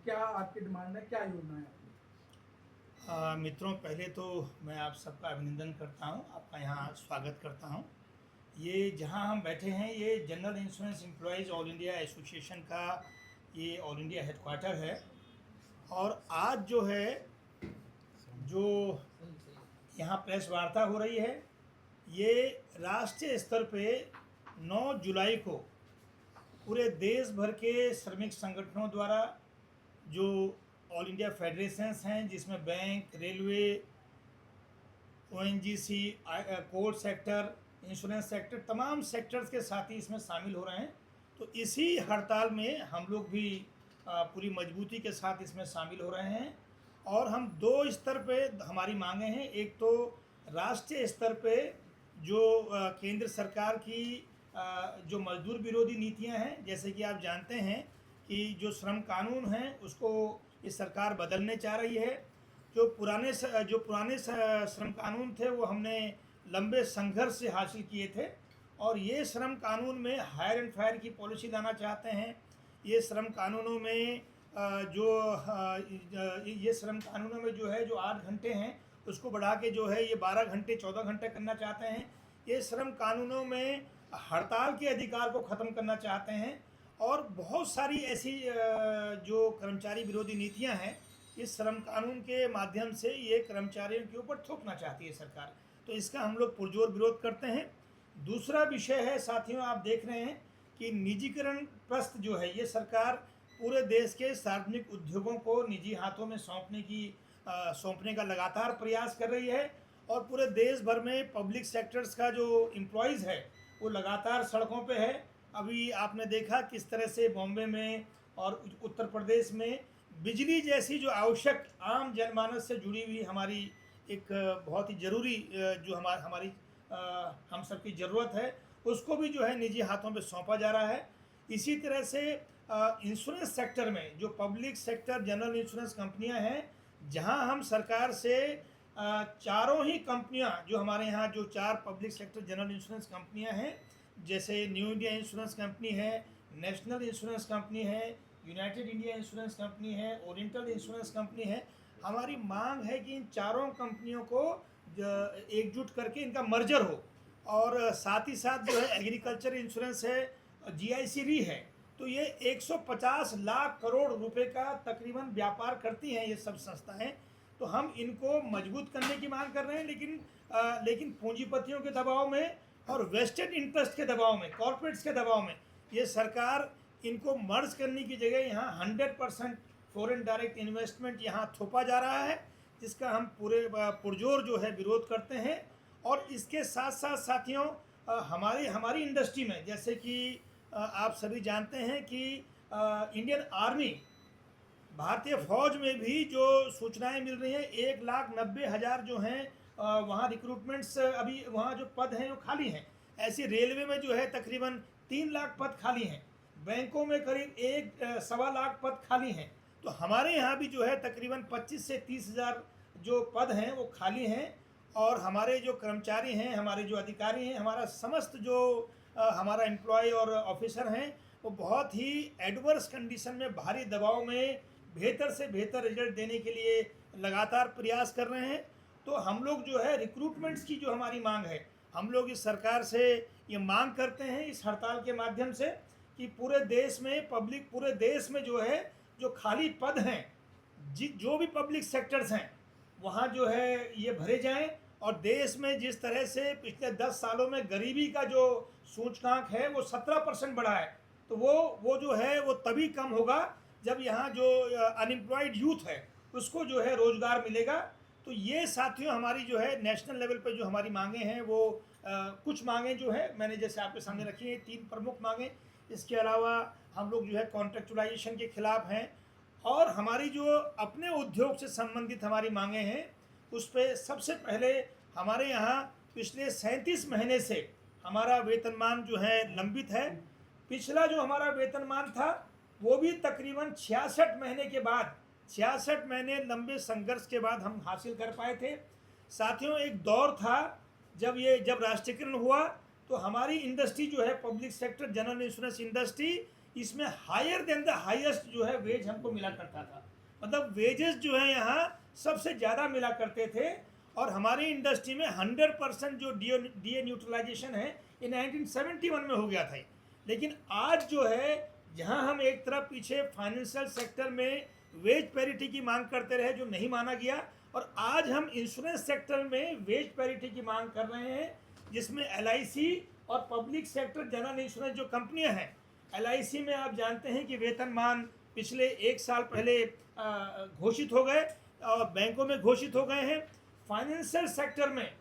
क्या आपकी डिमांड है, क्या योजना है आपकी? मित्रों, पहले तो मैं आप सबका अभिनंदन करता हूं, आपका यहाँ स्वागत करता हूं। ये जहां हम बैठे हैं ये general insurance employees all India association का ये ऑल इंडिया हेडक्वार्टर है। और आज जो है जो यहाँ प्रेस वार्ता हो रही है ये राष्ट्रीय स्तर पे 9 जुलाई को पूरे देश भर के श्रमिक संगठनों द्वारा, जो ऑल इंडिया फेडरेशंस हैं जिसमें bank, railway, ONGC, court sector, insurance sector, तमाम सेक्टर्स के साथी इसमें शामिल हो रहे हैं। तो इसी हड़ताल में हम लोग भी पूरी मजबूती के साथ इसमें शामिल हो रहे हैं। और हम दो स्तर पे हमारी मांगे हैं। एक तो राष्ट्रीय स्तर पे जो केंद्र सरकार की जो मजदूर विरोधी नीतियां हैं, जैसे कि आप जानते हैं कि जो श्रम कानून हैं उसको ये सरकार बदलने चाह रही है। जो पुराने श्रम कानून थे वो हमने लंबे संघर्ष से हासिल किए थे, और ये श्रम कानून में हायर एंड फायर की पॉलिसी लाना चाहते हैं। ये श्रम कानूनों में ये श्रम कानूनों में जो है जो 8 घंटे हैं उसको बढ़ा के जो है ये 12 घंटे 14 घंटे करना चाहते हैं। ये श्रम कानूनों में हड़ताल के अधिकार को ख़त्म करना चाहते हैं। और बहुत सारी ऐसी जो कर्मचारी विरोधी नीतियां हैं इस श्रम कानून के माध्यम से ये कर्मचारियों के ऊपर थोपना चाहती है सरकार। तो इसका हम लोग पुरजोर विरोध करते हैं। दूसरा विषय है साथियों, आप देख रहे हैं कि निजीकरण प्रस्त जो है ये सरकार पूरे देश के सार्वजनिक उद्योगों को निजी हाथों में सौंपने का लगातार प्रयास कर रही है। और पूरे देश भर में पब्लिक सेक्टर्स का जो एम्प्लॉयज़ है वो लगातार सड़कों पे है। अभी आपने देखा किस तरह से बॉम्बे में और उत्तर प्रदेश में बिजली जैसी जो आवश्यक आम जनमानस से जुड़ी हुई हमारी एक बहुत ही ज़रूरी जो हमारी हम सब की ज़रूरत है उसको भी जो है निजी हाथों पे सौंपा जा रहा है। इसी तरह से इंश्योरेंस सेक्टर में जो पब्लिक सेक्टर जनरल इंश्योरेंस कंपनियां हैं, जहां हम सरकार से चारों ही कंपनियां जो हमारे यहाँ जो 4 पब्लिक सेक्टर जनरल इंश्योरेंस कंपनियां हैं, जैसे न्यू इंडिया इंश्योरेंस कंपनी है, नेशनल इंश्योरेंस कंपनी है, यूनाइटेड इंडिया इंश्योरेंस कंपनी है, ओरिएंटल इंश्योरेंस कंपनी है, हमारी मांग है कि इन चारों कंपनियों को एकजुट करके इनका मर्जर हो। और साथ ही साथ जो है एग्रीकल्चर इंश्योरेंस है, जीआईसी री है। तो ये 150 लाख करोड़ रुपए का तकरीबन व्यापार करती हैं ये सब संस्थाएं। तो हम इनको मजबूत करने की मांग कर रहे हैं, लेकिन पूंजीपतियों के दबाव में और वेस्टेड इंटरेस्ट के दबाव में, कॉर्पोरेट्स के दबाव में ये सरकार इनको मर्ज करने की जगह यहाँ 100% फॉरेन डायरेक्ट इन्वेस्टमेंट यहाँ थोपा जा रहा है, जिसका हम पूरे पुरजोर जो है विरोध करते हैं। और इसके साथ साथ साथियों, हमारी इंडस्ट्री में जैसे कि आप सभी जानते हैं कि इंडियन आर्मी, भारतीय फौज में भी जो सूचनाएं मिल रही हैं 1,90,000 जो हैं वहाँ रिक्रूटमेंट्स अभी वहाँ जो पद हैं वो खाली हैं। ऐसे रेलवे में जो है तकरीबन 3 लाख पद खाली हैं। बैंकों में करीब 1.25 लाख पद खाली हैं। तो हमारे यहाँ भी जो है तकरीबन 25 से 30,000 जो पद हैं वो खाली हैं। और हमारे जो कर्मचारी हैं, हमारे जो अधिकारी हैं, हमारा समस्त जो हमारा एम्प्लॉय और ऑफिसर हैं वो बहुत ही एडवर्स कंडीशन में, भारी दबाव में बेहतर से बेहतर रिजल्ट देने के लिए लगातार प्रयास कर रहे हैं। तो हम लोग जो है रिक्रूटमेंट्स की जो हमारी मांग है, हम लोग इस सरकार से ये मांग करते हैं इस हड़ताल के माध्यम से कि पूरे देश में जो है जो खाली पद हैं, जो भी पब्लिक सेक्टर्स हैं वहाँ जो है ये भरे जाएं। और देश में जिस तरह से पिछले 10 सालों में गरीबी का जो सूचकांक है वो 17% बढ़ा है, तो वो जो है वो तभी कम होगा जब यहाँ जो अनएम्प्लॉयड यूथ है उसको जो है रोज़गार मिलेगा। तो ये साथियों हमारी जो है नेशनल लेवल पे जो हमारी मांगे हैं वो कुछ मांगे जो है मैंने जैसे आपके सामने रखी है, 3 प्रमुख मांगे। इसके अलावा हम लोग जो है कॉन्ट्रेक्चुलाइजेशन के खिलाफ हैं। और हमारी जो अपने उद्योग से संबंधित हमारी मांगे हैं उस पर सबसे पहले हमारे यहाँ पिछले 37 महीने से हमारा वेतनमान जो है लंबित है। पिछला जो हमारा वेतनमान था वो भी तकरीबन 66 महीने के बाद, 66 महीने लंबे संघर्ष के बाद हम हासिल कर पाए थे। साथियों, एक दौर था जब राष्ट्रीयकरण हुआ तो हमारी इंडस्ट्री जो है public sector general insurance industry इसमें हायर देन द हाईएस्ट जो है वेज हमको मिला करता था। मतलब वेजेस जो है यहाँ सबसे ज़्यादा मिला करते थे। और हमारी इंडस्ट्री में 100% जो डी न्यूट्रलाइजेशन है ये 1971 में हो गया था। लेकिन आज जो है जहां हम एक तरफ पीछे फाइनेंशियल सेक्टर में वेज पैरिटी की मांग करते रहे जो नहीं माना गया, और आज हम इंश्योरेंस सेक्टर में वेज पैरिटी की मांग कर रहे हैं, जिसमें LIC और पब्लिक सेक्टर जनरल इंश्योरेंस जो कंपनियां हैं, LIC में आप जानते हैं कि वेतनमान पिछले 1 साल पहले घोषित हो गए और बैंकों में घोषित हो गए हैं। फाइनेंशियल सेक्टर में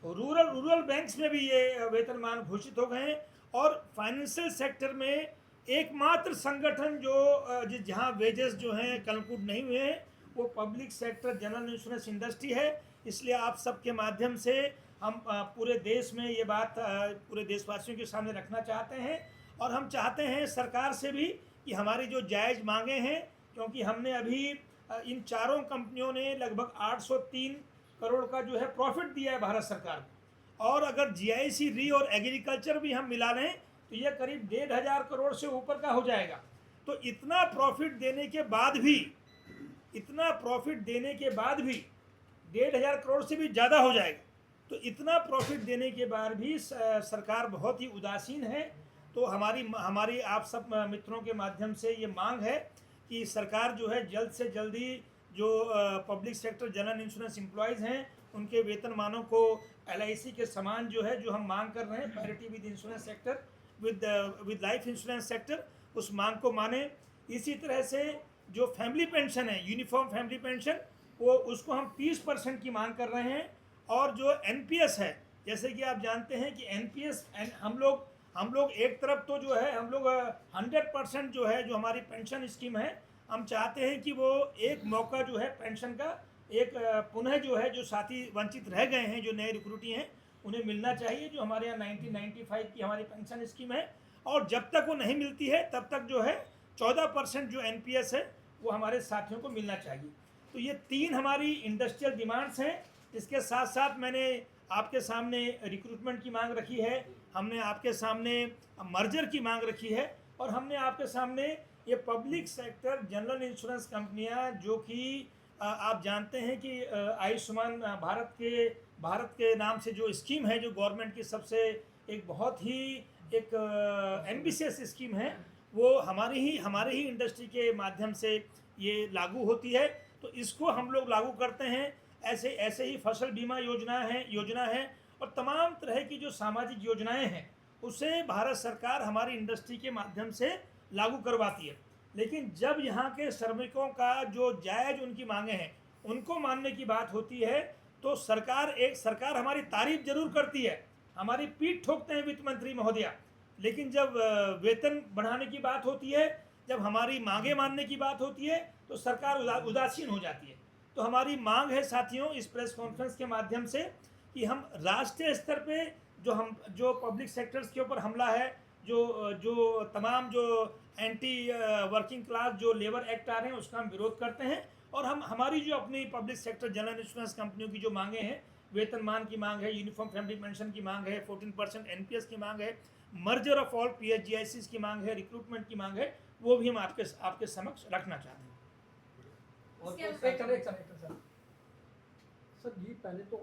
रूरल बैंक्स में भी ये वेतनमान घोषित हो गए हैं। और फाइनेंशियल सेक्टर में एकमात्र संगठन जो जहां वेजेस जो हैं कंक्लूड नहीं हुए हैं वो public sector general insurance industry है। इसलिए आप सबके माध्यम से हम पूरे देश में ये बात पूरे देशवासियों के सामने रखना चाहते हैं। और हम चाहते हैं सरकार से भी कि हमारी जो जायज़ मांगे हैं, क्योंकि हमने अभी इन चारों कंपनियों ने लगभग 803 करोड़ का जो है प्रॉफिट दिया है भारत सरकार को, और अगर GIC री और एग्रीकल्चर भी हम मिला लें तो ये करीब 1,500 करोड़ से ऊपर का हो जाएगा। तो इतना प्रॉफिट देने के बाद भी 1,500 करोड़ से भी ज़्यादा हो जाएगा। तो इतना प्रॉफिट देने के बाद भी सरकार बहुत ही उदासीन है। तो हमारी आप सब मित्रों के माध्यम से ये मांग है कि सरकार जो है जल्द से जल्दी जो public sector general insurance employees हैं उनके वेतनमानों को LIC के समान जो है जो हम मांग कर रहे हैं parity with insurance sector with life insurance sector, उस मांग को माने। इसी तरह से जो फैमिली पेंशन है, यूनिफॉर्म फैमिली पेंशन, वो उसको हम 30% की मांग कर रहे हैं। और जो NPS है, जैसे कि आप जानते हैं कि NPS हम लोग एक तरफ तो जो है हम लोग 100% जो है जो हमारी पेंशन स्कीम है, हम चाहते हैं कि वो एक मौका जो है पेंशन का एक पुनः जो है जो साथी वंचित रह गए हैं, जो नए रिक्रूटी हैं, उन्हें मिलना चाहिए, जो हमारे यहाँ 1995 की हमारी पेंशन स्कीम है। और जब तक वो नहीं मिलती है तब तक जो है 14% जो NPS है वो हमारे साथियों को मिलना चाहिए। तो ये 3 हमारी इंडस्ट्रियल डिमांड्स हैं। इसके साथ साथ मैंने आपके सामने रिक्रूटमेंट की मांग रखी है, हमने आपके सामने मर्जर की मांग रखी है, और हमने आपके सामने ये पब्लिक सेक्टर जनरल इंश्योरेंस कंपनियां जो कि आप जानते हैं कि आयुष्मान भारत के नाम से जो स्कीम है, जो गवर्नमेंट की सबसे एक बहुत ही एक एम्बिशियस स्कीम है, वो हमारे ही इंडस्ट्री के माध्यम से ये लागू होती है। तो इसको हम लोग लागू करते हैं। ऐसे ही फसल बीमा योजना है और तमाम तरह की जो सामाजिक योजनाएं हैं उसे भारत सरकार हमारी इंडस्ट्री के माध्यम से लागू करवाती है। लेकिन जब यहाँ के श्रमिकों का जो जायज़ उनकी मांगे हैं उनको मानने की बात होती है तो सरकार हमारी तारीफ जरूर करती है, हमारी पीठ ठोकते हैं वित्त मंत्री महोदया, लेकिन जब वेतन बढ़ाने की बात होती है, जब हमारी मांगे मानने की बात होती है तो सरकार उदासीन हो जाती है। तो हमारी मांग है साथियों इस प्रेस कॉन्फ्रेंस के माध्यम से कि हम राष्ट्रीय स्तर पे जो पब्लिक सेक्टर्स के ऊपर हमला है, जो तमाम जो एंटी वर्किंग क्लास जो लेबर एक्ट आ रहे हैं उसका हम विरोध करते हैं। और हमारी जो अपनी पब्लिक सेक्टर जनरल इंश्योरेंस कंपनियों की जो मांगे हैं, वेतनमान की मांग है, यूनिफॉर्म फैमिली पेंशन की मांग है, 14% NPS की मांग है, मर्जर ऑफ ऑल PSGICs की मांग है, रिक्रूटमेंट की मांग है, वो भी हम आपके समक्ष रखना चाहते हैं। और सर ये पहले तो